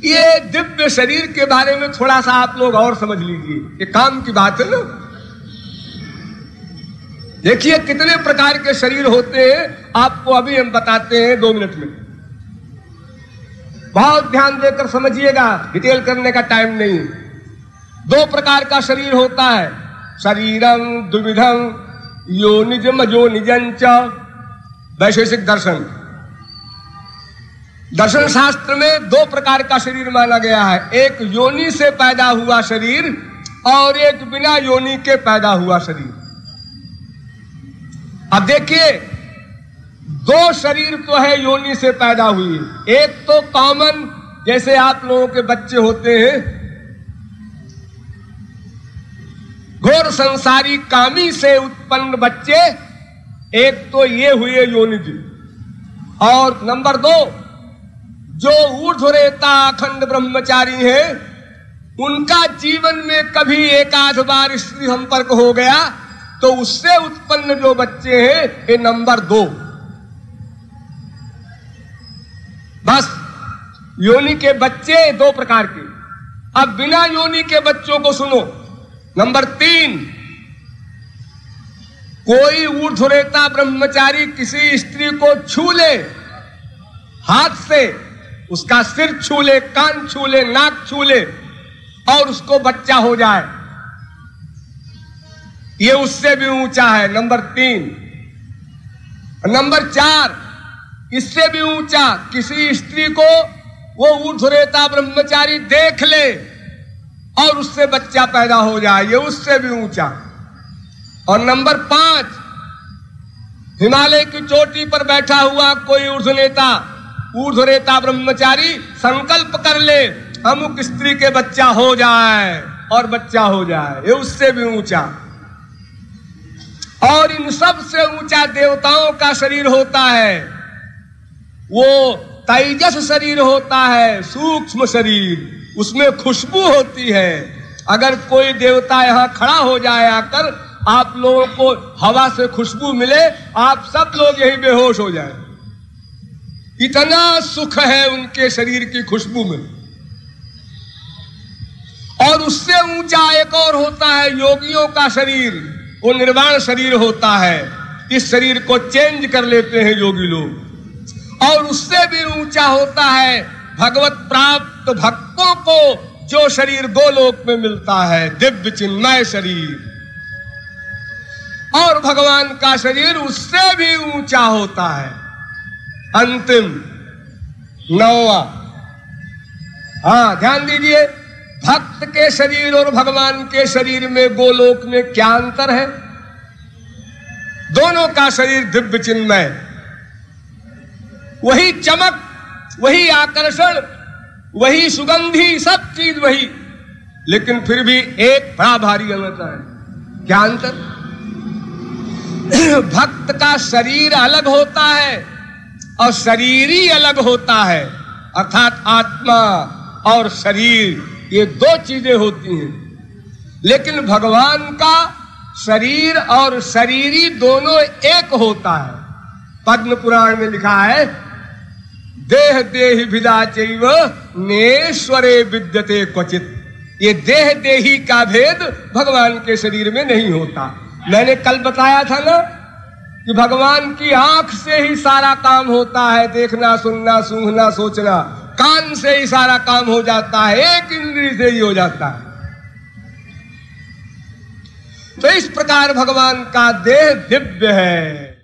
ये दिव्य शरीर के बारे में थोड़ा सा आप लोग और समझ लीजिए, ये काम की बात है ना। देखिए कितने प्रकार के शरीर होते हैं, आपको अभी हम बताते हैं 2 मिनट में। बहुत ध्यान देकर समझिएगा, डिटेल करने का टाइम नहीं। 2 प्रकार का शरीर होता है, शरीरम द्विविधम योनिजम अयोनिजंच। वैशेषिक दर्शन, दर्शन शास्त्र में 2 प्रकार का शरीर माना गया है, एक योनि से पैदा हुआ शरीर और एक बिना योनि के पैदा हुआ शरीर। अब देखिए 2 शरीर तो है योनि से पैदा हुई, एक तो कॉमन जैसे आप लोगों के बच्चे होते हैं, घोर संसारी कामी से उत्पन्न बच्चे, एक तो ये हुए योनिज। और नंबर 2 जो ऊर्ध्वरेता अखंड ब्रह्मचारी हैं, उनका जीवन में कभी एक आध बार स्त्री संपर्क हो गया तो उससे उत्पन्न जो बच्चे हैं ये नंबर 2। बस योनि के बच्चे 2 प्रकार के। अब बिना योनि के बच्चों को सुनो। नंबर 3, कोई ऊर्ध्वरेता ब्रह्मचारी किसी स्त्री को छू ले, हाथ से उसका सिर छू ले, कान छू ले, नाक छू ले और उसको बच्चा हो जाए, ये उससे भी ऊंचा है, नंबर 3। नंबर 4, इससे भी ऊंचा, किसी स्त्री को वो ऊर्ध्वरेता ब्रह्मचारी देख ले और उससे बच्चा पैदा हो जाए, ये उससे भी ऊंचा। और नंबर 5, हिमालय की चोटी पर बैठा हुआ कोई ऊर्ध्वरेता ब्रह्मचारी संकल्प कर ले अमुक स्त्री के बच्चा हो जाए और बच्चा हो जाए, ये उससे भी ऊंचा। और इन सब से ऊंचा देवताओं का शरीर होता है, वो तेजस शरीर होता है, सूक्ष्म शरीर, उसमें खुशबू होती है। अगर कोई देवता यहां खड़ा हो जाए आकर, आप लोगों को हवा से खुशबू मिले, आप सब लोग यही बेहोश हो जाए, इतना सुख है उनके शरीर की खुशबू में। और उससे ऊंचा एक और होता है योगियों का शरीर, वो निर्वाण शरीर होता है, इस शरीर को चेंज कर लेते हैं योगी लोग। और उससे भी ऊंचा होता है भगवत प्राप्त भक्तों को जो शरीर गोलोक में मिलता है, दिव्य चिन्मय शरीर। और भगवान का शरीर उससे भी ऊंचा होता है, अंतिम 9वां। हाँ ध्यान दीजिए, भक्त के शरीर और भगवान के शरीर में गोलोक में क्या अंतर है? दोनों का शरीर दिव्य चिन्मय, वही चमक, वही आकर्षण, वही सुगंधी, सब चीज वही, लेकिन फिर भी एक बड़ा भारी अंतर है। क्या अंतर? भक्त का शरीर अलग होता है और शरीर ही अलग होता है, अर्थात आत्मा और शरीर ये 2 चीजें होती हैं। लेकिन भगवान का शरीर और शरीरी दोनों एक होता है। पद्म पुराण में लिखा है, देह देहि भिदा चैव नेश्वरे विद्यते क्वचित। ये देह देही का भेद भगवान के शरीर में नहीं होता। मैंने कल बताया था ना कि भगवान की आंख से ही सारा काम होता है, देखना, सुनना, सूंघना, सोचना, कान से ही सारा काम हो जाता है, एक इंद्रिय से ही हो जाता है। तो इस प्रकार भगवान का देह दिव्य है।